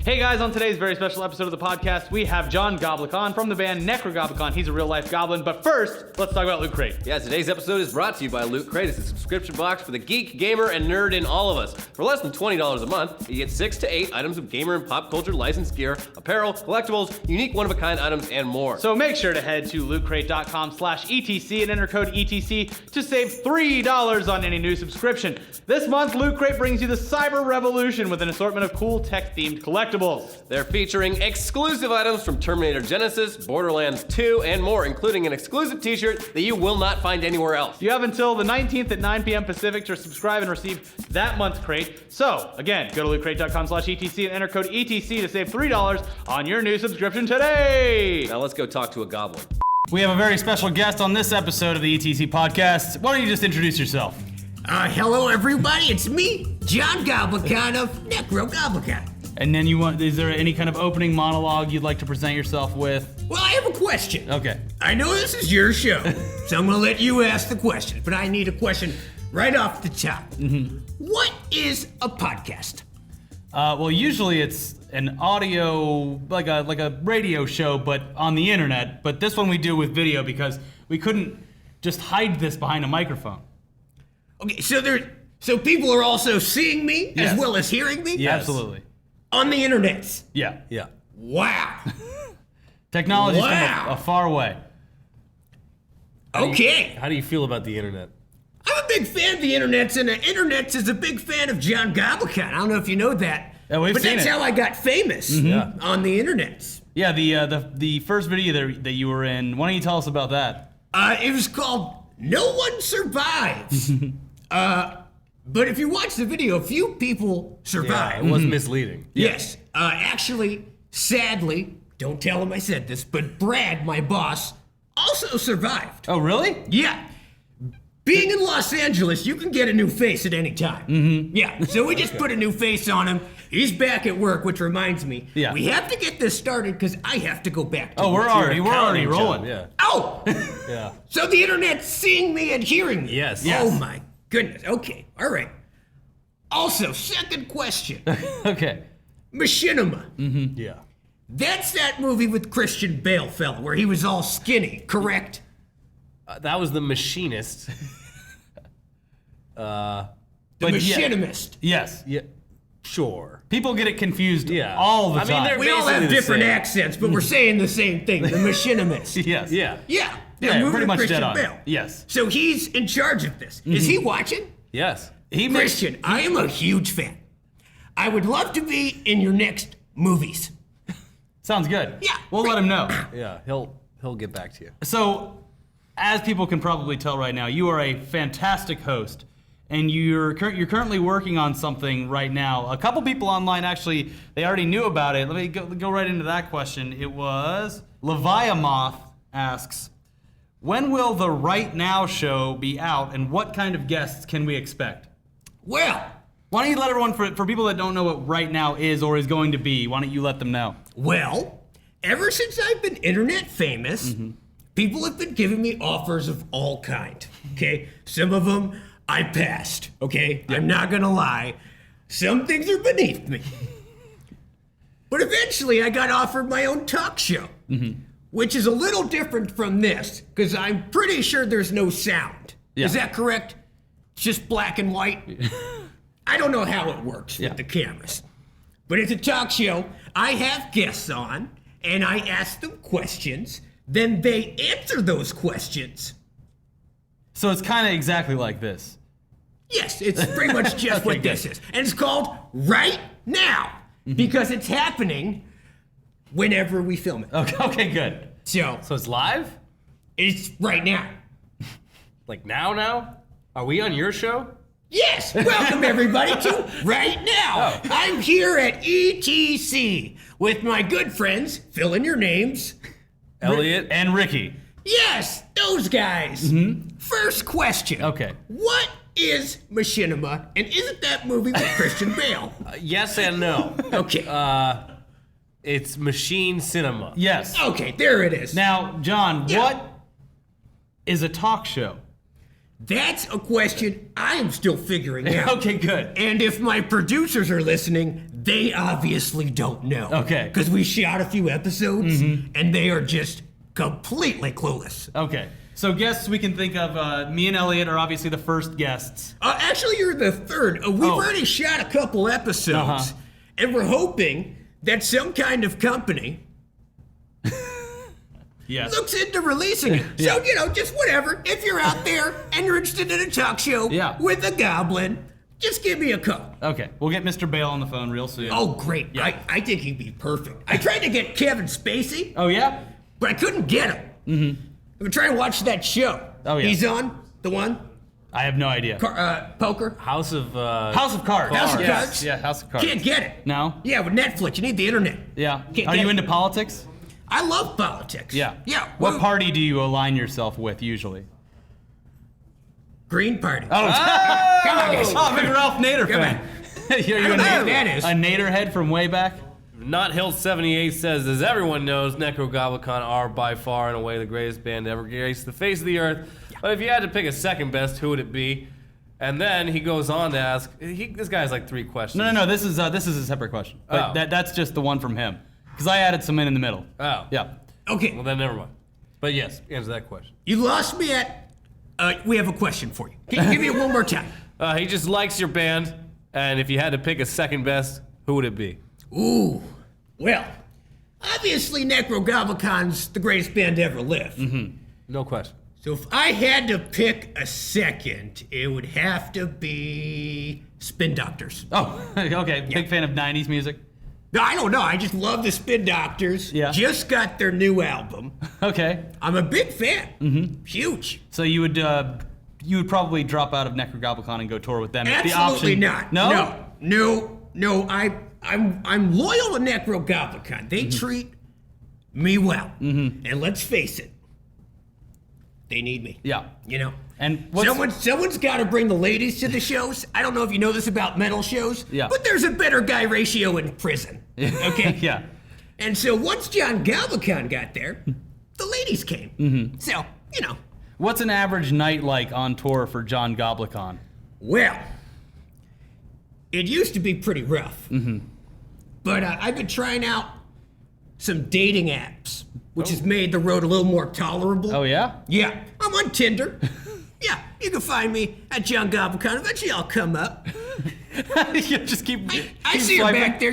Hey guys, on today's very special episode of the podcast, we have John Goblikon from the band Nekrogoblikon. He's a real-life goblin, but first, let's talk about Loot Crate. Yeah, today's episode is brought to you by Loot Crate. It's a subscription box for the geek, gamer, and nerd in all of us. For less than $20 a month, you get 6 to 8 items of gamer and pop culture licensed gear, apparel, collectibles, unique one-of-a-kind items, and more. So make sure to head to lootcrate.com/ETC and enter code ETC to save $3 on any new subscription. This month, Loot Crate brings you the Cyber Revolution with an assortment of cool tech-themed collectibles. They're featuring exclusive items from Terminator Genesis, Borderlands 2, and more, including an exclusive t-shirt that you will not find anywhere else. You have until the 19th at 9 p.m. Pacific to subscribe and receive that month's crate. So, again, go to lootcrate.com/ETC and enter code ETC to save $3 on your new subscription today. Now let's go talk to a goblin. We have a very special guest on this episode of the ETC podcast. Why don't you just introduce yourself? Hello everybody, it's me, John Goblikon of Nekrogoblikon. And then is there any kind of opening monologue you'd like to present yourself with? Well, I have a question. Okay. I know this is your show, so I'm gonna let you ask the question, but I need a question right off the top. Mm-hmm. What is a podcast? Well, usually it's an audio, like a radio show, but on the internet. But this one we do with video because we couldn't just hide this behind a microphone. Okay, so people are also seeing me Yes. as well as hearing me? Yes. Absolutely. On the internet? Yeah. Wow. Technology's from a far way. Okay. How do you feel about the internet? I'm a big fan of the internet, and the internet is a big fan of John Goblikon. I don't know if you know that. Yeah, we've but seen that's it. how I got famous on the internet. Yeah, the first video that you were in, why don't you tell us about that? It was called No One Survives. But if you watch the video, a few people Yeah, survived. it was misleading. Yes. Actually, sadly, don't tell him I said this, but Brad, my boss, also survived. Oh, really? Yeah. Being in Los Angeles, you can get a new face at any time. Mm-hmm. Yeah, so we just put a new face on him. He's back at work, which reminds me, we have to get this started because I have to go back to we're already rolling. Yeah. Oh! Yeah. So the internet's seeing me and hearing me. Yes. Oh my goodness. Okay. All right. Also, second question. Okay. Machinima. Mm-hmm. Yeah. That's that movie with Christian Bale fella where he was all skinny, correct? That was The Machinist. The Machinimist. Yes. Yeah. Sure. People get it confused Yeah. all the I mean, time. they're We all have basically the different same. accents, but we're saying the same thing. The Machinimist. Yes. Yeah. Yeah. Yeah, that movie pretty with much Christian dead on. Bale. Yes. So he's in charge of this. Is he watching? Yes. Christian, I am a huge fan. I would love to be in your next movies. Sounds good. Yeah. We'll let him know. Yeah. He'll get back to you. So, as people can probably tell right now, you are a fantastic host, and you're currently working on something right now. A couple people online actually, they already knew about it. Let me go right into that question. It was Leviamoth asks, when will the Right Now show be out, and what kind of guests can we expect? Well, Why don't you let everyone, for people that don't know what Right Now is or is going to be, why don't you let them know? ever since I've been internet famous, people have been giving me offers of all kind. Okay, some of them I passed. Okay, I'm not gonna lie. Some things are beneath me. But eventually, I got offered my own talk show, which is a little different from this because I'm pretty sure there's no sound. Yeah. Is that correct? It's just black and white. I don't know how it works with the cameras. But it's a talk show. I have guests on, and I ask them questions. Then they answer those questions. So it's kind of exactly like this. Yes, it's pretty much just what this is. And it's called Right Now because it's happening whenever we film it. Okay, good. So So it's live? it's right now. Like now? Are we on your show? Yes, welcome everybody to Right Now. I'm here at ETC with my good friends. Fill in your names. Elliot? And Ricky. Yes, those guys. First question. Okay. What is Machinima, and isn't that movie with Christian Bale? Yes and no. Okay. It's machine cinema. Yes. Okay, there it is. Now, John, Yeah. what is a talk show? That's a question I am still figuring out. Okay, good. And if my producers are listening, They obviously don't know. Okay. Because we shot a few episodes, and they are just completely clueless. Okay. So guests we can think of, me and Elliot are obviously the first guests. Actually, you're the third. We've already shot a couple episodes, and we're hoping that some kind of company Yes. looks into releasing it. Yeah. So, just whatever. If you're out there and you're interested in a talk show with a goblin, just give me a call. Okay. We'll get Mr. Bale on the phone real soon. Oh, great. Yeah. I think he'd be perfect. I tried to get Kevin Spacey, Oh, yeah? but I couldn't get him. Mm-hmm. I've been trying to watch that show. Oh, yeah. He's on, the one, I have no idea. poker. House of House of Cards. House of Yes. Cards? Yeah, House of Cards. Can't get it. No? Yeah, with Netflix, you need the internet. Yeah. Can't Are get you it. into politics? I love politics. Yeah. Yeah. What well, party do you align yourself with usually? Green Party. Oh, Come on, guys. oh, big Ralph Nader Come fan. Are you I don't know who that is. a Nader head from way back? Not Hill 78 says, as everyone knows, Nekrogoblikon are by far and away the greatest band to ever grace the face of the earth. But if you had to pick a second best, who would it be? And then he goes on to ask, this guy has like 3 questions. No. This is a separate question. But Oh. that's just the one from him. Because I added some in the middle. Oh. Yeah. Okay, Well, then never mind. But yes, answer that question. you lost me at. We have a question for you. Can you give me it one more time? He just likes your band, and if you had to pick a second best, who would it be? Ooh, well, obviously Nekrogoblikon's the greatest band to ever live. No question. So if I had to pick a second, it would have to be Spin Doctors. Oh, okay. Big fan of 90s music. No, I don't know. I just love the Spin Doctors. Yeah. Just got their new album. Okay. I'm a big fan. Huge. So you would probably drop out of Nekrogoblikon and go tour with them. if the Absolutely option... not. No? No. I'm loyal to Nekrogoblikon. They treat me well. And let's face it, they need me. Yeah. And Someone's got to bring the ladies to the shows. I don't know if you know this about metal shows, but there's a better guy ratio in prison. Okay? Yeah. And so once John Goblikon got there, the ladies came. So, What's an average night like on tour for John Goblikon? well, it used to be pretty rough. But I've been trying out some dating apps, which has made the road a little more tolerable. Oh, yeah? Yeah, I'm on Tinder. Yeah, you can find me at John Goblikon. Eventually I'll come up. You just keep I see her swiping. back there.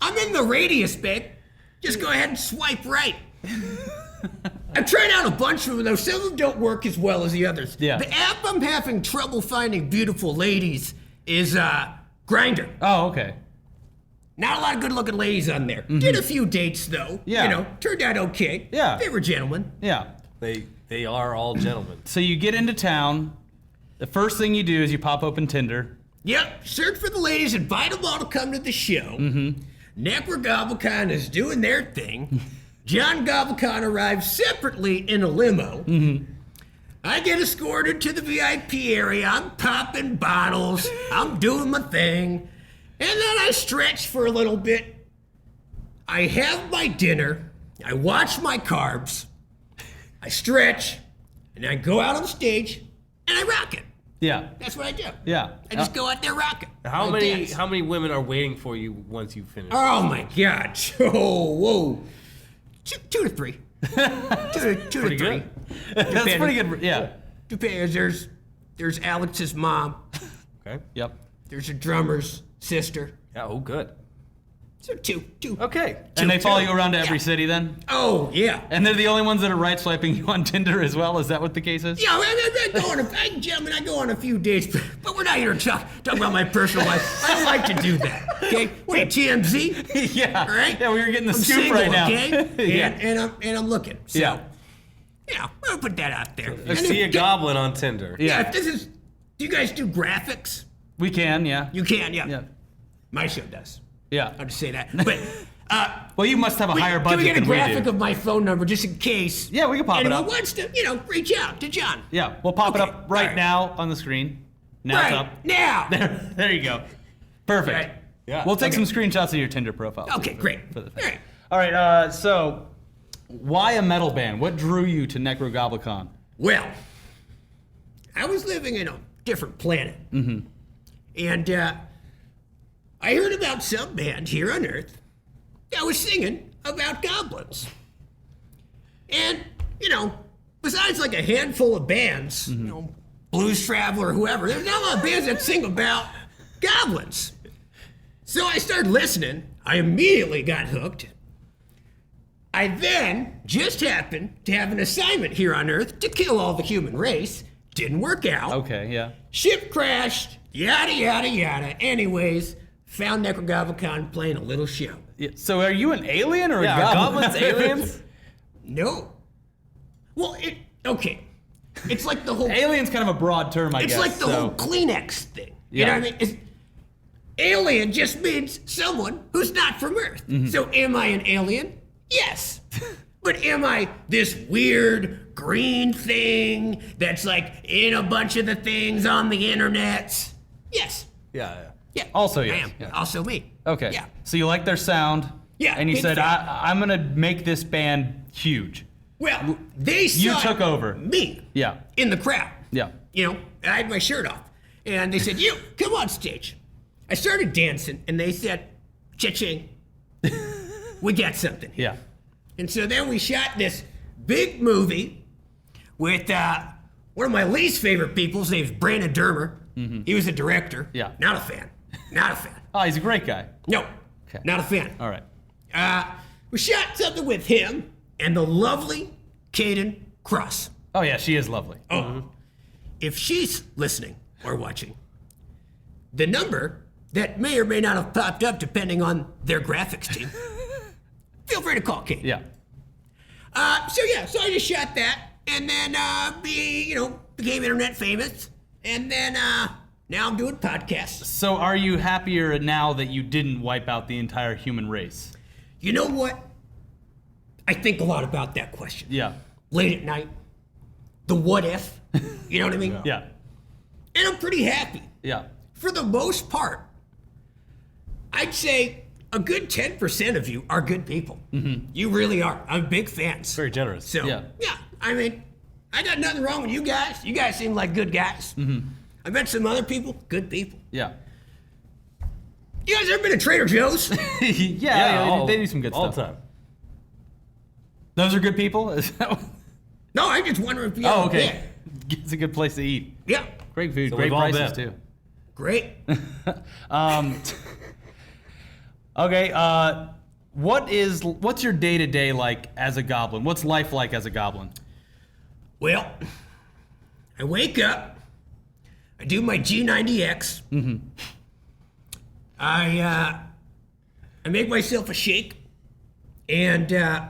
I'm in the radius, babe. Just go ahead and swipe right. I've tried out a bunch of them, though. Some of them don't work as well as the others. Yeah. The app I'm having trouble finding beautiful ladies is Grindr. Oh, okay. Not a lot of good-looking ladies on there. Did a few dates, though. Yeah. Turned out okay. Yeah. They were gentlemen. Yeah. They are all gentlemen. So you get into town. The first thing you do is you pop open Tinder. Yep, search for the ladies, invite them all to come to the show. Nekrogoblikon is doing their thing. John Goblikon arrives separately in a limo. I get escorted to the VIP area. I'm popping bottles. I'm doing my thing. And then I stretch for a little bit. I have my dinner. I watch my carbs. I stretch. And I go out on stage and I rock it. Yeah. That's what I do. Yeah. I just go out there rocking. How I many dance. how many women are waiting for you once you finish? Oh my God! Oh, whoa! Two to three. two to Pretty three. good. That's pretty good. Yeah. Depends. There's Alex's mom. Okay. Yep. There's her drummer's sister. Yeah. Oh, good. So two. Okay. And they follow you around to Yeah. every city then? Oh yeah. And they're the only ones that are right swiping you on Tinder as well? Is that what the case is? Yeah, gentlemen, I go on a few dates, but we're not here to talk about my personal life. I don't like to do that. Okay? What are you, TMZ? Yeah. All right. Yeah, we're getting the I'm scoop single, right now. Okay? Yeah. And I'm looking. So, Yeah. I'm gonna put that out there. You see a goblin on Tinder. Yeah. If this is, do you guys do graphics? We can, yeah. You can, yeah. Yeah. My show does. Yeah. I'll just say that. But Well, you must have a higher budget can we get a than we graphic do. of my phone number just in case? Yeah, we can pop it anyone up. wants to, reach out to John. Yeah, we'll pop it Okay, up right all right. now on the screen. Now it's Right up. now. There you go. Perfect. Right. Yeah. We'll take some screenshots of your Tinder profile. Okay, great. For the All thing. right. All right, so why a metal band? What drew you to Nekrogoblikon? Well, I was living in a different planet. And I heard about some band here on Earth that was singing about goblins. And, besides like a handful of bands, Blues Traveler, whoever, there's not a lot of bands that sing about goblins. So I started listening. I immediately got hooked. I then just happened to have an assignment here on Earth to kill all the human race. Didn't work out. Okay, yeah. Ship crashed, yada, yada, yada. Anyways, found Nekrogoblikon playing a little show. Yeah, so are you an alien or Yeah, a are goblin? goblins aliens? No. Well, okay. It's like the whole... Alien's kind of a broad term, I It's guess. like the whole Kleenex thing. You Yeah. know what I mean? Alien just means someone who's not from Earth. So am I an alien? Yes. But am I this weird green thing that's like in a bunch of the things on the internet? Yes. Yeah. Yeah. Also I yes. am. Yeah. Also me. Okay. Yeah. So you like their sound. Yeah, And you big said, fan. I'm going to make this band huge. Well, they You saw took over. me Yeah. in the crowd. Yeah. I had my shirt off. And they said, you, come on stage. I started dancing, and they said, cha-ching. We got something here. Yeah. And so then we shot this big movie with one of my least favorite people. His name's Brandon Dermer. He was a director. Yeah. Not a fan. Not a fan. Oh, he's a great guy. No. Okay. Not a fan. All right. We shot something with him and the lovely Caden Cross. Oh, yeah, she is lovely. Oh. If she's listening or watching, the number that may or may not have popped up depending on their graphics team, feel free to call Kate. Yeah. So I just shot that and then became internet famous. And then now I'm doing podcasts. So are you happier now that you didn't wipe out the entire human race? You know what? I think a lot about that question. Yeah. Late at night, the what if, you know what I mean? Yeah. And I'm pretty happy. Yeah. For the most part, I'd say a good 10% of you are good people. You really are. I'm big fans. Very generous. So, Yeah. I mean, I got nothing wrong with you guys. You guys seem like good guys. I met some other people, good people. Yeah. You guys ever been to Trader Joe's? Yeah, they do some good all stuff. the time. Those are good people? Is that what- No, I just wonder if you Oh, ever okay. been. It's a good place to eat. Yeah. Great food, So great we've all prices been. too. Great. Okay, what's your day-to-day like as a goblin? What's life like as a goblin? Well, I wake up, I do my G90X. I make myself a shake, and I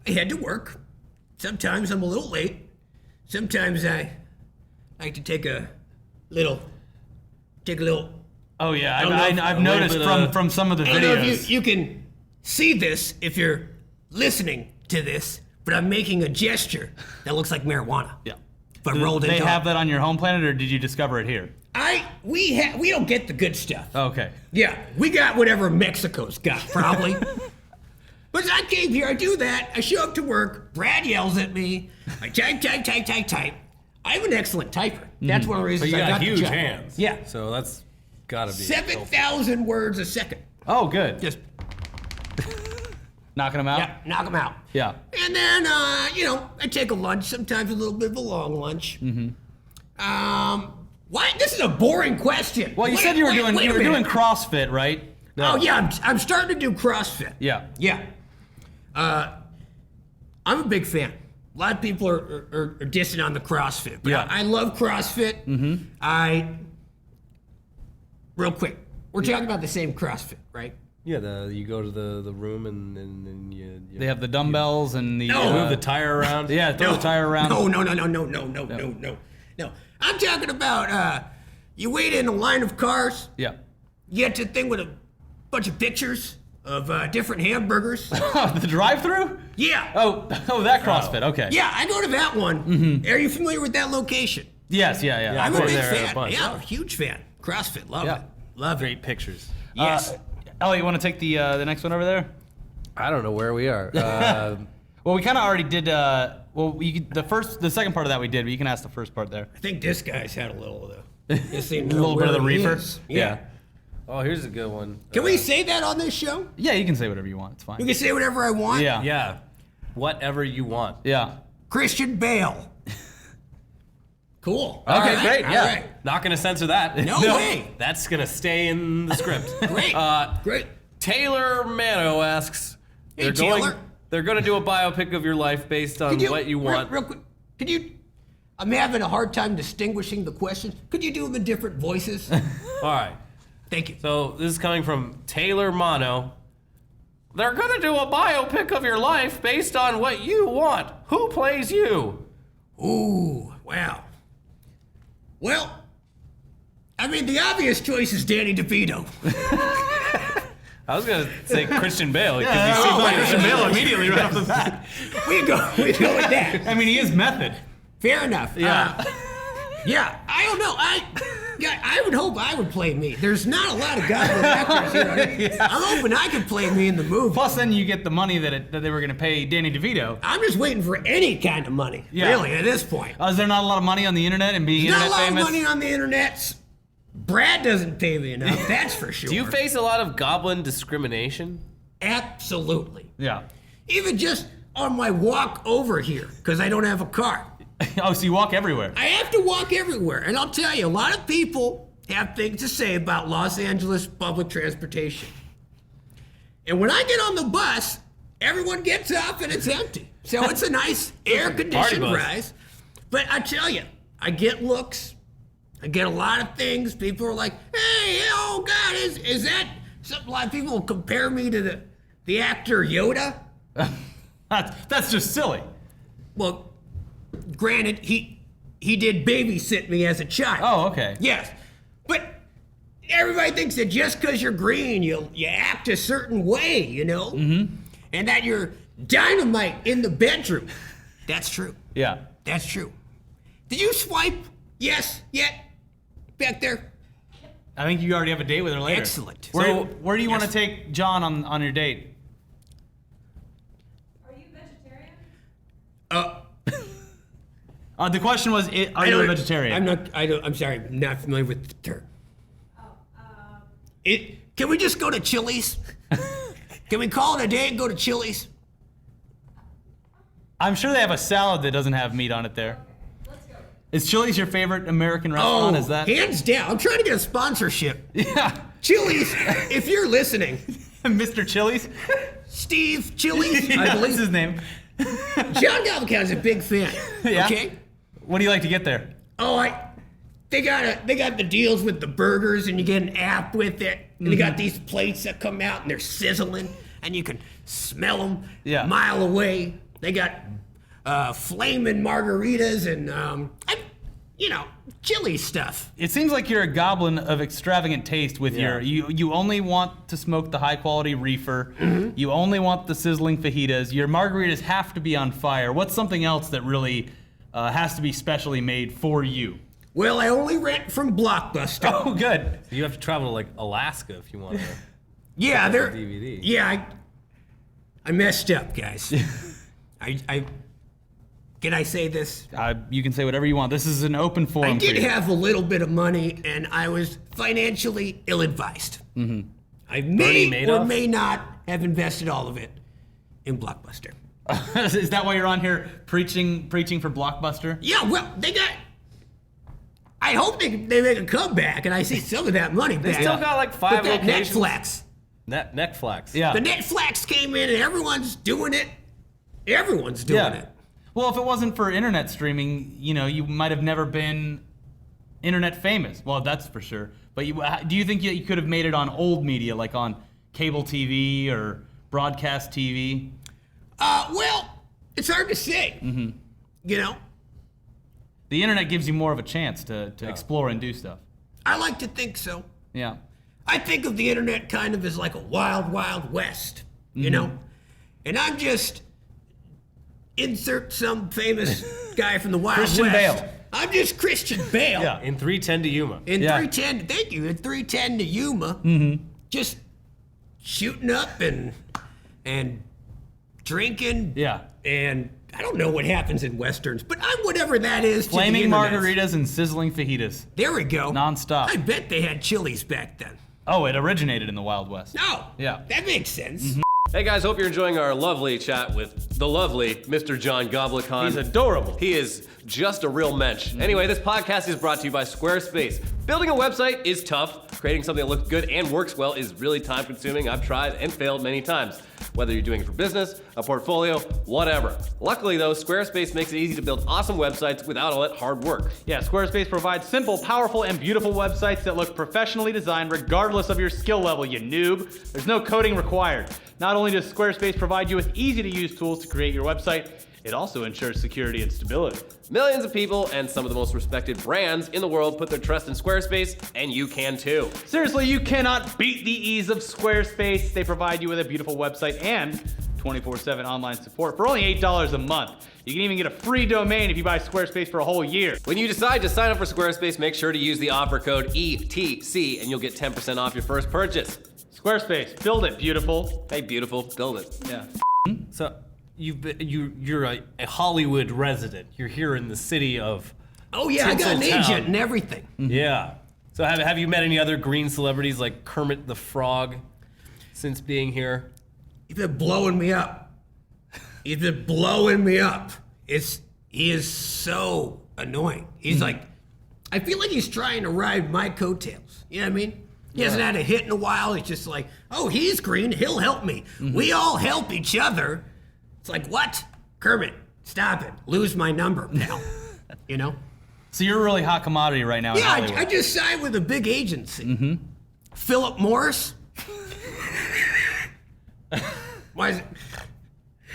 head to work. Sometimes I'm a little late. Sometimes I like to take a little. Oh yeah, don't know if- I've a little noticed bit of- from some of the I don't know videos. if you can see this if you're listening to this, but I'm making a gesture that looks like marijuana. Yeah. But Do rolled they into have that on your home planet, or did you discover it here? We don't get the good stuff. Okay. Yeah, we got whatever Mexico's got, probably. But I came here, I do that, I show up to work, Brad yells at me, I type. I'm an excellent typer. That's one of the But reasons you I got got the huge job. hands. Yeah. So that's gotta be. 7,000 words a second. Oh, good. Just, Knocking them out? yeah, knock them out. Yeah. And then, I take a lunch, sometimes a little bit of a long lunch. Why? This is a boring question. Well, you said you were doing CrossFit, right? Oh, yeah, I'm starting to do CrossFit. Yeah. Yeah. I'm a big fan. A lot of people are dissing on the CrossFit, but Yeah. I love CrossFit. Real quick, we're talking about the same CrossFit, right? Yeah, you go to the room and you They have the dumbbells and the No. move the tire around. yeah, throw the tire around. No. I'm talking about you wait in a line of cars, Yeah. you get to the thing with a bunch of pictures of different hamburgers. The drive-through? Yeah. Oh, that CrossFit. Okay. Yeah, I go to that one. Are you familiar with that location? Yes. Yeah. Yeah, I'm I've a been big there a fan. bunch. Yeah, I'm a huge fan. CrossFit, love Yeah. it. Love it. Great pictures. Yes. Ellie, you want to take the next one over there? I don't know where we are. Well, we kind of already did. The second part of that we did, but you can ask the first part there. I think this guy's had a little of the. A little bit of the reefer? Yeah. Oh, here's a good one. Can we say that on this show? Yeah, you can say whatever you want. It's fine. You can say whatever I want? Yeah. Yeah. Whatever you want. Yeah. Christian Bale. Cool. Okay, All right, great. all Yeah. right. Not gonna censor that. No way. That's gonna stay in the script. Great. Great. Taylor Mano asks, Hey, Taylor. they're going to do a biopic of your life based on what you want. Real quick, could you? I'm having a hard time distinguishing the questions. Could you do them in different voices? All right. Thank you. So this is coming from Taylor Mano. They're going to do a biopic of your life based on what you want. Who plays you? Ooh, wow. Well, I mean, the obvious choice is Danny DeVito. I was going to say Christian Bale. Because Yeah, he seems like Christian Bale immediately right off the bat. We go with that. I mean, he is method. Fair enough. Yeah. Yeah, I don't know. I would hope I would play me. There's not a lot of Goblin actors here. I'm hoping I could play me in the movie. Plus, then you get the money that they were going to pay Danny DeVito. I'm just waiting for any kind of money, really, at this point. Is there not a lot of money on the internet and being There's internet not a lot famous? of money on the internet. Brad doesn't pay me enough, that's for sure. Do you face a lot of Goblin discrimination? Absolutely. Yeah. Even just on my walk over here, because I don't have a car. Oh, so you walk everywhere. I have to walk everywhere. And I'll tell you, a lot of people have things to say about Los Angeles public transportation. And when I get on the bus, everyone gets up and it's empty. So it's a nice air-conditioned bus. rise. But I tell you, I get looks. I get a lot of things. People are like, hey, oh God, is that something? A lot of people compare me to the actor Yoda. That's just silly. Well, granted, he did babysit me as a child. Oh, okay. Yes, but everybody thinks that just because you're green, you act a certain way, you know? Mm-hmm. And that you're dynamite in the bedroom. That's true. Yeah. That's true. Did you swipe yes yet? Back there? I think you already have a date with her later. Excellent. Where do you want to Yes. take John on your date? Are you vegetarian? The question was, are you a vegetarian? I'm not. I'm sorry. I'm not familiar with the term. Oh, Can we just go to Chili's? Can we call it a day and go to Chili's? I'm sure they have a salad that doesn't have meat on it there. let's go. Is Chili's your favorite American restaurant? Is that? hands down. I'm trying to get a sponsorship. Yeah. Chili's, if you're listening, Mr. Chili's? Steve Chili's, I Yeah, that's believe. his name. John Goblikon is a big fan. Yeah? Okay. What do you like to get there? Oh, they got the deals with the burgers, and you get an app with it, and they got these plates that come out and they're sizzling, and you can smell them Yeah. a mile away. They got flaming margaritas and chili stuff. It seems like you're a goblin of extravagant taste with Yeah. you only want to smoke the high quality reefer. Mm-hmm. You only want the sizzling fajitas. Your margaritas have to be on fire. What's something else that really has to be specially made for you? Well, I only rent from Blockbuster. Oh, good. You have to travel to like Alaska if you want to. Yeah, they're DVD. Yeah, I messed up, guys. I can I say this? You can say whatever you want. This is an open forum I did for you. have a little bit of money, and I was financially ill-advised. Mm-hmm. I Bernie may or Madoff? may not have invested all of it in Blockbuster. Is that why you're on here preaching for Blockbuster? Yeah, well, they got. I hope they make a comeback, and I see some of that money They back. still got like 5 But that locations. Netflix. Netflix. Yeah. The Netflix came in, and everyone's doing it. Everyone's doing it. Well, if it wasn't for internet streaming, you might have never been internet famous. Well, that's for sure. But do you think you could have made it on old media, like on cable TV or broadcast TV? Well, it's hard to say. Mm-hmm. You know, The internet gives you more of a chance to explore and do stuff. I like to think so. Yeah. I think of the internet kind of as like a wild, wild west, you know? And I'm just insert some famous guy from the Wild Christian West. Bale. I'm just Christian Bale. Yeah. In 310 to Yuma. In Yeah. 310, thank you, in 310 to Yuma, just shooting up and drinking. Yeah. And I don't know what happens in westerns, but I'm whatever that is. Flaming to the internet. margaritas and sizzling fajitas. There we go. Nonstop. I bet they had Chili's back then. Oh, it originated in the Wild West. No. Yeah. That makes sense. Hey guys, hope you're enjoying our lovely chat with the lovely Mr. John Goblikon. He's adorable. He is just a real mensch. Anyway, this podcast is brought to you by Squarespace. Building a website is tough. Creating something that looks good and works well is really time consuming. I've tried and failed many times. Whether you're doing it for business, a portfolio, whatever. Luckily though, Squarespace makes it easy to build awesome websites without all that hard work. Yeah, Squarespace provides simple, powerful, and beautiful websites that look professionally designed regardless of your skill level, you noob. There's no coding required. Not only does Squarespace provide you with easy-to-use tools to create your website, it also ensures security and stability. Millions of people and some of the most respected brands in the world put their trust in Squarespace, and you can too. Seriously, you cannot beat the ease of Squarespace. They provide you with a beautiful website and 24/7 online support for only $8 a month. You can even get a free domain if you buy Squarespace for a whole year. When you decide to sign up for Squarespace, make sure to use the offer code ETC and you'll get 10% off your first purchase. Squarespace, build it, beautiful. Hey, beautiful, build it. Yeah. So you're a Hollywood resident. You're here in the city of. Oh, yeah, I got an Tinseltown. agent and everything. Yeah. So have you met any other green celebrities like Kermit the Frog since being here? He's been blowing me up. He's been blowing me up. He is so annoying. He's like, I feel like he's trying to ride my coattails. You know what I mean? He hasn't had a hit in a while. He's just like, oh, he's green. He'll help me. We all help each other. It's like, what? Kermit, stop it. Lose my number, pal. You know? So you're a really hot commodity right now in Yeah, Hollywood. I just signed with a big agency. Philip Morris. Why is it?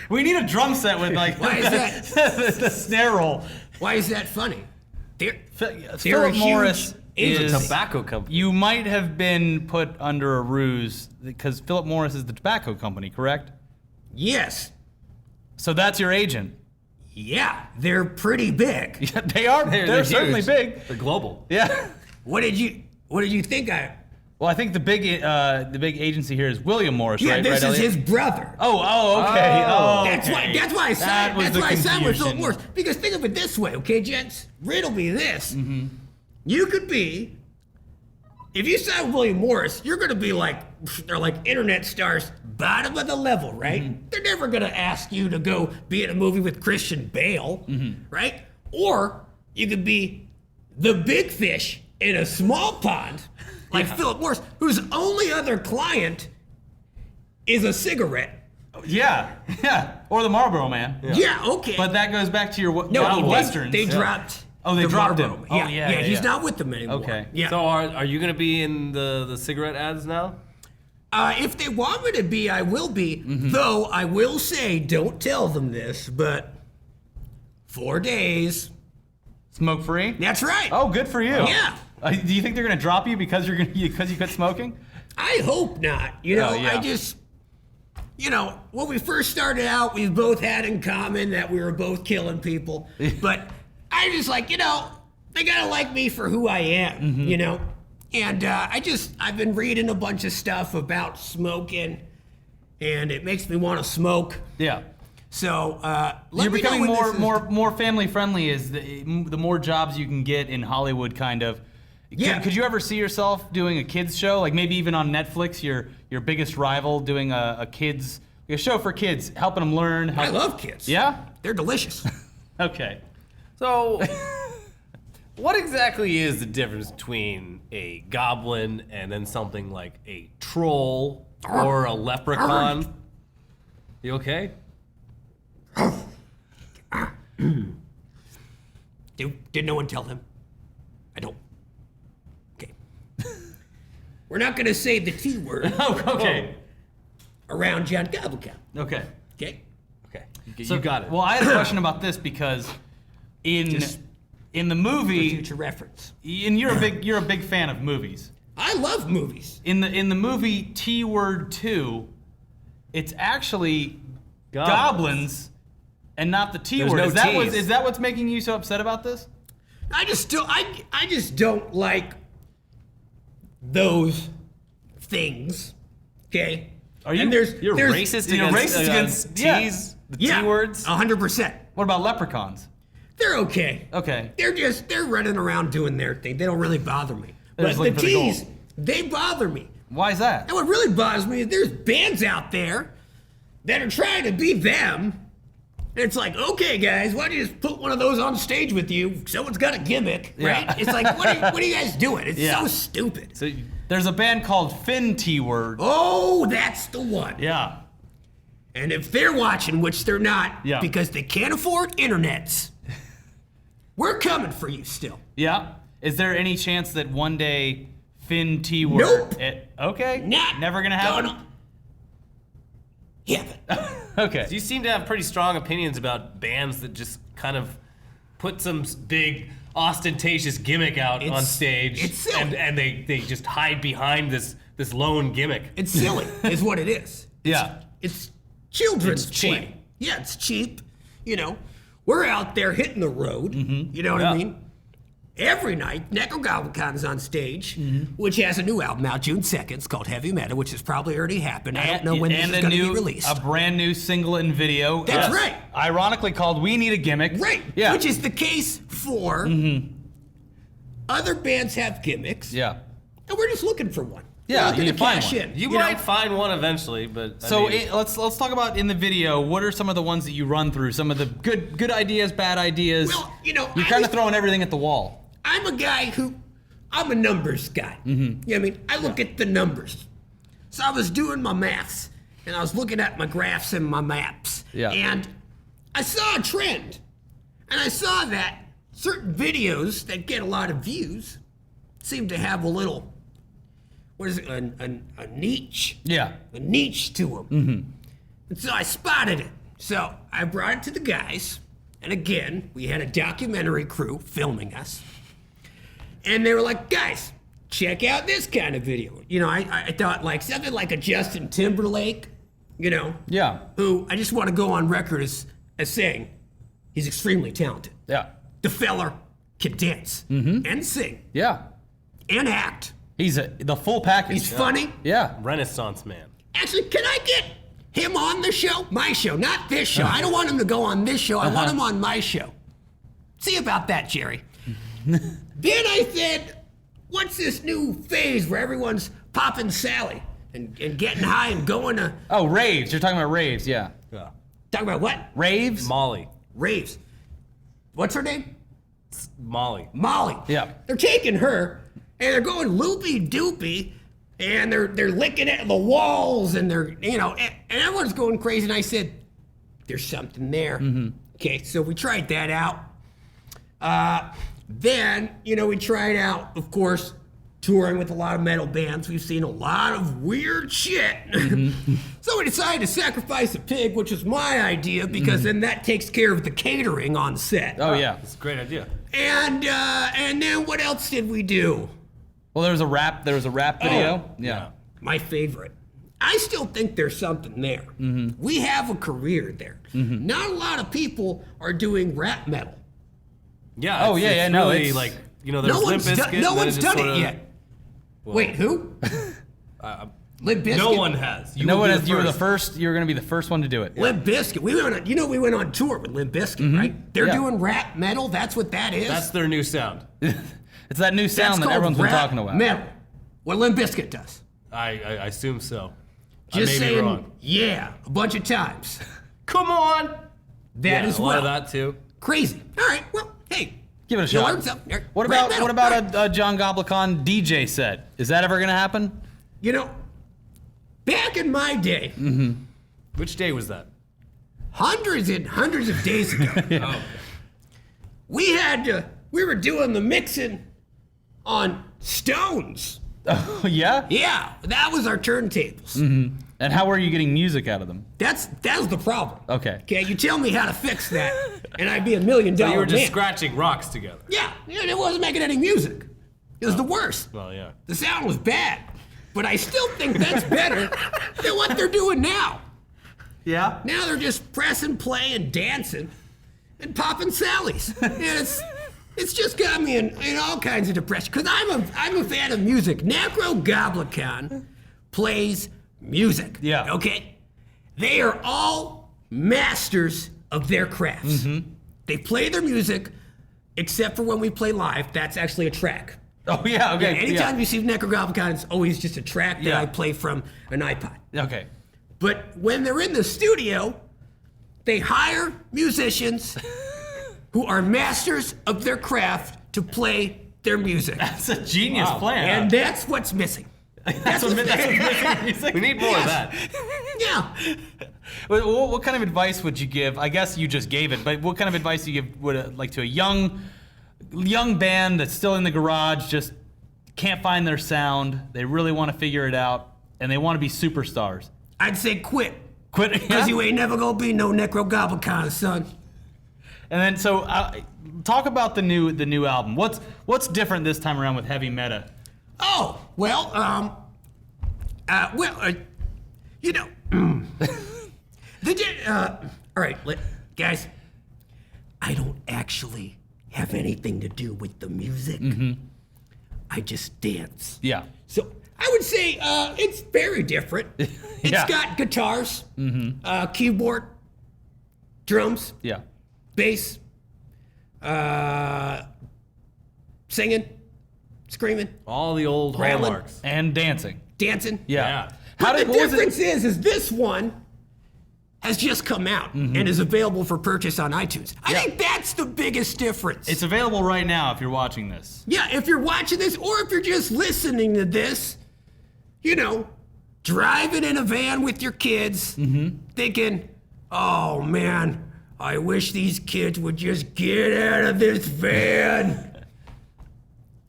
We need a drum set with like Why is that? the snare roll. Why is that funny? They're a Philip huge Morris agency. is Tobacco company. You might have been put under a ruse because Philip Morris is the tobacco company, correct? Yes. So that's your agent. Yeah, they're pretty big. Yeah, they are. They're certainly huge. big. They're global. Yeah. What did you think I? Well, I think the big agency here is William Morris, Yeah, right? this right, is Elliot? his brother. Oh, okay. Oh, That's why I signed. That was That's the why I signed with confusion. Philip Morris. Because think of it this way, okay, gents? Riddle me this. Mm-hmm. You could be. If you sign with William Morris, you're gonna be like, they're like internet stars, bottom of the level, right? Mm-hmm. They're never gonna ask you to go be in a movie with Christian Bale, Mm-hmm. right? Or you could be the big fish in a small pond, like Philip Morris, whose only other client is a cigarette. Yeah. Or the Marlboro Man. Yeah, okay. But that goes back to your no, westerns. they dropped. Oh, they the dropped Marlboro. him. Oh, Yeah, yeah, he's yeah. not with them anymore. Okay. Yeah. So are you gonna be in the cigarette ads now? If they want me to be, I will be. Mm-hmm. Though I will say, don't tell them this, but 4 days. Smoke free. That's right. Oh, good for you. Yeah. Do you think they're gonna drop you because you quit smoking? I hope not. You know, Oh, yeah. I just, when we first started out, we both had in common that we were both killing people. But I just like, they gotta like me for who I am, Mm-hmm. And I've been reading a bunch of stuff about smoking, and it makes me want to smoke. Yeah. So let You're me know becoming when this is- more family friendly as the more jobs you can get in Hollywood, kind of. Yeah. Could you ever see yourself doing a kids show, like maybe even on Netflix, your biggest rival doing a show for kids, helping them learn? I love kids. Yeah. They're delicious. Okay. So, what exactly is the difference between a goblin and then something like a troll or a leprechaun? You okay? Did no one tell him? I don't. Okay. We're not gonna say the T word Oh, okay. around John Goblikon. Okay. Okay. Okay, you got it. Well, I had a question about this because in Just the For movie, future reference. and you're a big fan of movies. I love movies. In the movie T Word 2, it's actually goblins and not the T There's word. no Is Ts. that what's making you so upset about this? I just don't like those things. Okay. Are you? And You're there's- racist you're against, racist against- T's, the Yeah, T words? 100%. What about leprechauns? They're okay. Okay. They're running around doing their thing. They don't really bother me. They're But just the looking for the T's, gold. they bother me Why is that? And what really bothers me is there's bands out there that are trying to be them. And it's like, okay, guys, why don't you just put one of those on stage with you? Someone's got a gimmick, right? Yeah. It's like, what are you guys doing? It's Yeah. so stupid. So there's a band called Finn T-Word. Oh, that's the one. Yeah. And if they're watching, which they're not, Yeah. because they can't afford internets, we're coming for you still. Yeah. Is there any chance that one day Finn T-Word? Nope. Okay. Not Never gonna happen. gonna happen. Okay. You seem to have pretty strong opinions about bands that just kind of put some big ostentatious gimmick out on It's- stage, it's silly. and they just hide behind this lone gimmick. It's silly, is what it is. Yeah. It's children's It's cheap. play. Yeah, it's cheap. You know, we're out there hitting the road. You know what Yeah. I mean? Every night, Nekrogoblikon is on stage, which has a new album out June 2nd. It's called Heavy Metal, which has probably already happened. I don't know when this and is a going to new, be released. a brand new single and video. That's right. Ironically called "We Need a Gimmick." Right. Yeah. Which is the case for other bands have gimmicks. Yeah. And we're just looking for one. Yeah, We're looking you to need to find cash one. in. You know? might find one eventually, but I So mean, let's talk about in the video. What are some of the ones that you run through? Some of the good ideas, bad ideas. Well, you know, you're I kind was- of throwing everything at the wall. I'm a guy I'm a numbers guy. You know what I mean? I look at the numbers. So I was doing my maths, and I was looking at my graphs and my maps. Yeah. And I saw a trend. And I saw that certain videos that get a lot of views seem to have a little, what is it, a niche? Yeah. A niche to them. And so I spotted it. So I brought it to the guys. And again, we had a documentary crew filming us. And they were like, guys, check out this kind of video. You know, I thought like something like a Justin Timberlake, you know, Yeah. who I just want to go on record as saying he's extremely talented. Yeah. The feller can dance and sing Yeah. and act. He's the full package. He's funny. Yeah. Renaissance man. Actually, can I get him on the show? My show, not this show. I don't want him to go on this show. I want him on my show. See about that, Jerry. Then I said, what's this new phase where everyone's popping Sally and getting high and going to... Oh, raves. You're talking about raves. Yeah. Yeah. Talking about what? Raves. Molly. Raves. What's her name? Molly. Molly. Yeah. They're taking her and they're going loopy doopy and they're licking at the walls and they're, you know, and everyone's going crazy. And I said, there's something there. Okay, so we tried that out. Then, you know, we tried out, of course, touring with a lot of metal bands. We've seen a lot of weird shit. So we decided to sacrifice a pig, which was my idea, because then that takes care of the catering on set. Oh yeah. It's a great idea. And then what else did we do? Well, there was a rap video. Yeah. My favorite. I still think there's something there. We have a career there. Not a lot of people are doing rap metal. Yeah. Oh, it's- yeah, it's yeah, no, really it's- like, you know, there's No Limp one's, Bizkit. no and then one's just done sorta- it yet. Wait, who? Limp Bizkit. No one has. You No will one be has. the You were the first. first. You were going to be the first one to do it. Limp Bizkit. We went on tour with Limp Bizkit, right? They're Yeah. doing rap metal. That's what that is. That's their new sound. It's that new That's sound that called everyone's been rap talking about. Metal. What Limp Bizkit does. I assume so. Just I may saying, be wrong. yeah, a bunch of times. Come on. That Yeah, as a lot well. of that too. Crazy. All right. Well, hey, Give it a you shot. learned something. What Rap about metal. what about All right. a John Goblikon DJ set? Is that ever going to happen? You know, back in my day, Which day was that? hundreds and hundreds of days ago, we were doing the mixing on Stones. Oh yeah. Yeah, that was our turntables. And how were you getting music out of them? That was the problem. Okay. Okay, you tell me how to fix that, and I'd be $1 million So you were just man. scratching rocks together. Yeah, and it wasn't making any music. It was the worst. Well, yeah. The sound was bad, but I still think that's better than what they're doing now. Yeah. Now they're just pressing play and dancing and popping Sallies. And it's just got me in all kinds of depression. Because I'm a fan of music. Nekrogoblikon plays music. Yeah. Okay? They are all masters of their crafts. They play their music, except for when we play live. That's actually a track. Oh yeah, okay. Anytime you see Nekrogoblikon, it's always just a track that Yeah. I play from an iPod. Okay. But when they're in the studio, they hire musicians who are masters of their craft to play their music. That's a genius plan. And that's what's missing. That's what's missing. We need more of that. Yeah. What kind of advice would you give? I guess you just gave it, but what kind of advice do you give to a young band that's still in the garage, just can't find their sound, they really want to figure it out, and they want to be superstars? I'd say quit. Quit. Because you ain't never gonna be no Nekrogoblikon, son. And then talk about the new album. What's different this time around with heavy meta? Oh, well, you know, all right, guys, I don't actually have anything to do with the music. I just dance. Yeah. So I would say it's very different. Yeah. It's got guitars, keyboard, drums, Yeah. bass, singing, screaming, All the old Rambling. hallmarks. And dancing. dancing. Yeah. But the what was it- difference is this one has just come out and is available for purchase on iTunes. I think that's the biggest difference. It's available right now if you're watching this. Yeah, if you're watching this or if you're just listening to this, driving in a van with your kids, thinking, oh man, I wish these kids would just get out of this van.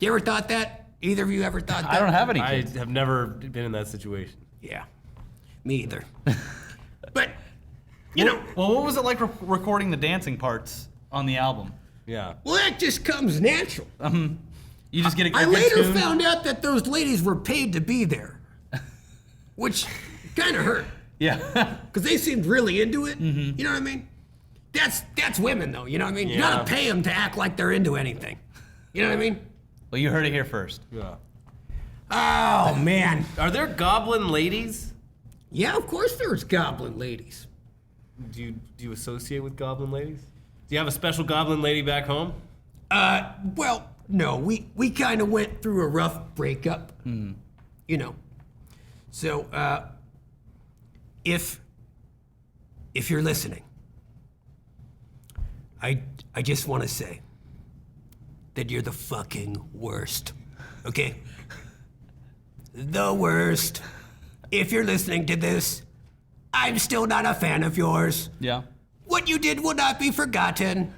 You ever thought that? Either of you ever thought that? I don't have any I kids. have never been in that situation. Yeah, me either. But, Well, what was it like recording the dancing parts on the album? Yeah. well, that just comes natural. You just get a I good later tune? found out that those ladies were paid to be there, which kind of hurt Yeah. because they seemed really into it. You know what I mean? That's women though. You know what I mean? You gotta Yeah. pay them to act like they're into anything. You know what I mean? Well, you heard it here first. Yeah. Oh man. Are there goblin ladies? Yeah, of course there's goblin ladies. Do you associate with goblin ladies? Do you have a special goblin lady back home? Well, no, we kind of went through a rough breakup. So if you're listening, I just want to say that you're the fucking worst. Okay? The worst. If you're listening to this, I'm still not a fan of yours. Yeah. What you did will not be forgotten.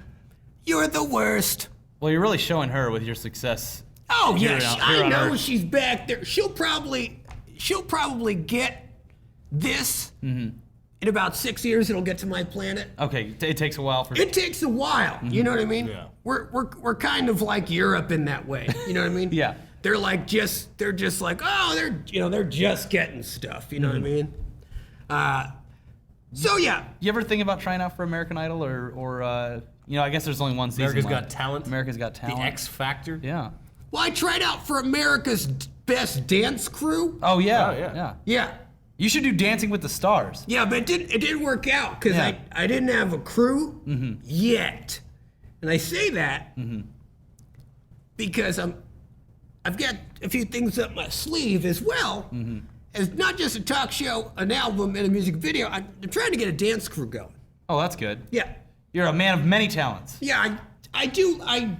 You're the worst. Well, you're really showing her with your success. Oh Here yeah, on- I here on know Earth. she's back there. She'll probably get this in about 6 years. It'll get to my planet. Okay, it takes a while for. It takes a while. You know what I mean? Yeah. We're kind of like Europe in that way. You know what I mean? Yeah. They're just like, oh, they're just getting stuff. You know what I mean? So yeah. You ever think about trying out for American Idol or I guess there's only one season. America's left. Got Talent? America's Got The Talent. X Factor? Yeah. Well, I tried out for America's Best Dance Crew. Oh yeah. Oh, yeah. Yeah. Yeah. You should do Dancing with the Stars. Yeah, but it didn't work out because Yeah. I didn't have a crew yet. And I say that because I've got a few things up my sleeve as well. As not just a talk show, an album, and a music video. I'm trying to get a dance crew going. Oh, that's good. Yeah. You're a man of many talents. Yeah, I do. I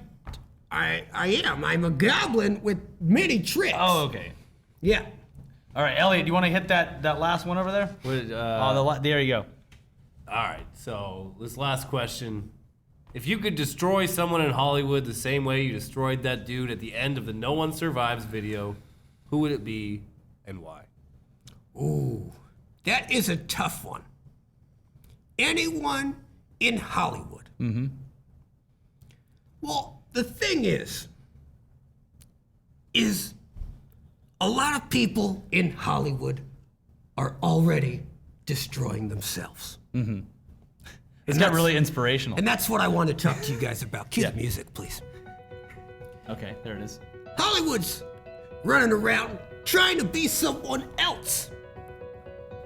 am. I'm a goblin with many tricks. Oh, okay. Yeah. All right, Elliot, do you want to hit that last one over there? There you go. All right, so this last question. If you could destroy someone in Hollywood the same way you destroyed that dude at the end of the No One Survives video, who would it be and why? Ooh, that is a tough one. Anyone in Hollywood. Well, the thing is a lot of people in Hollywood are already destroying themselves. It's got really inspirational. And that's what I want to talk to you guys about. Cue the music, please. Okay, there it is. Hollywood's running around trying to be someone else.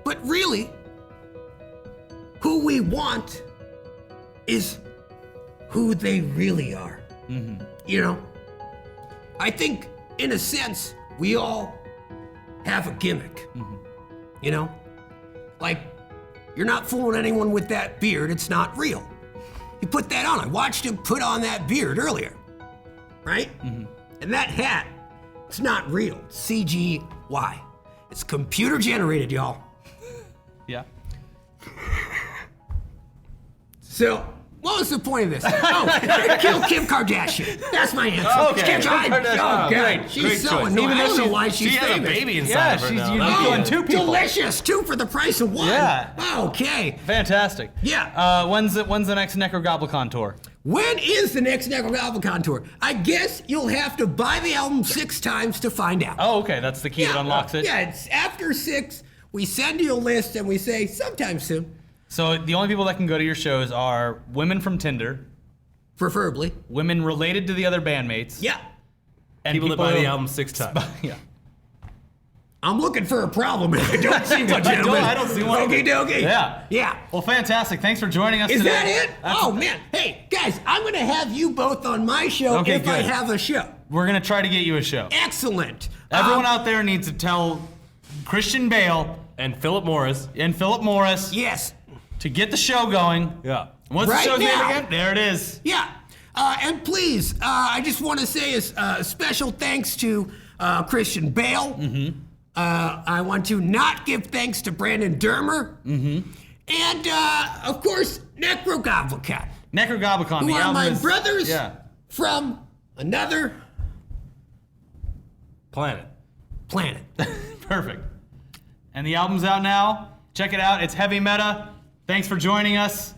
But really, who we want is who they really are. You know? I think in a sense, we all have a gimmick. You know? Like, you're not fooling anyone with that beard, it's not real. You put that on. I watched him put on that beard earlier, right? And that hat, it's not real. It's CGI. It's computer generated, y'all. Yeah. So, what was the point of this? Oh, kill Kim Kardashian. That's my answer. Okay. Kim Kardashian. Oh, God. She's so annoying. I don't know why she's She has a famous. baby inside Yeah, of her she's now. unique. Oh, Killing 2 people. delicious. 2 for the price of 1. Yeah. Okay. Fantastic. Yeah. When's the next Nekrogoblikon tour? When is the next Nekrogoblikon tour? I guess you'll have to buy the album 6 times to find out. Oh, okay. That's the key that unlocks it. Yeah, it's after 6. We send you a list and we say sometime soon, So the only people that can go to your shows are women from Tinder, preferably. women related to the other bandmates, Yeah. and People that buy the who- album 6 times. Yeah. I'm looking for a problem. I don't see one, gentlemen. I don't see one. Okie dokie. Yeah. Yeah. Well, fantastic. Thanks for joining us Is today. that it? Oh, man. Hey, guys, I'm going to have you both on my show Okay, if I good. have a show. We're gonna try to get you a show. Excellent. Everyone out there needs to tell Christian Bale And Philip Morris. and Philip Morris Yes. to get the show going. Yeah. What's Right the show's name now. again? There it is. Yeah. And please, I just want to say a special thanks to Christian Bale. I want to not give thanks to Brandon Dermer. And, of course, Nekrogoblikon, Nekrogoblikon. who The are album my is, brothers Yeah. from another Planet. planet. Perfect. And the album's out now. Check it out. It's heavy meta. Thanks for joining us.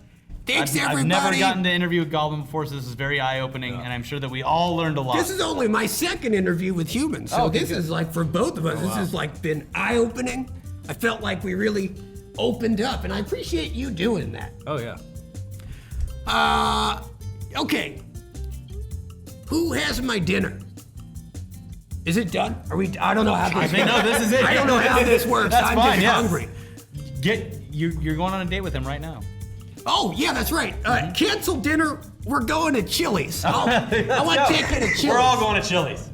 Thanks, I've everybody. never gotten to interview with Goblin before, so this is very eye-opening, and I'm sure that we all learned a lot. This is only my 2nd interview with humans, so okay, this good. is like for both of us. This has like been eye-opening. I felt like we really opened up, and I appreciate you doing that. Oh, yeah. Okay. Who has my dinner? Is it done? Are we? I don't know how this. No, this is it. I don't know how this works. That's I'm fine, just yes. hungry. You're going on a date with him right now. Oh yeah, that's right. Cancel dinner. We're going to Chili's. I want to take you to Chili's. We're all going to Chili's.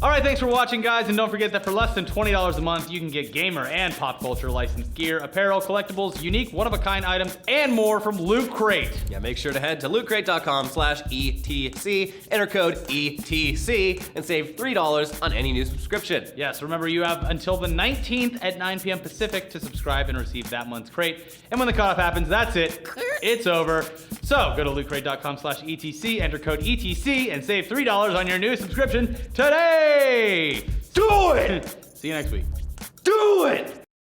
All right, thanks for watching, guys, and don't forget that for less than $20 a month, you can get gamer and pop culture licensed gear, apparel, collectibles, unique, one-of-a-kind items, and more from Loot Crate. Yeah, make sure to head to lootcrate.com/ETC, enter code ETC, and save $3 on any new subscription. Yes, remember you have until the 19th at 9 p.m. Pacific to subscribe and receive that month's crate. And when the cutoff happens, that's it. It's over. So go to lootcrate.com/ETC, enter code ETC, and save $3 on your new subscription today. Do it! See you next week. Do it!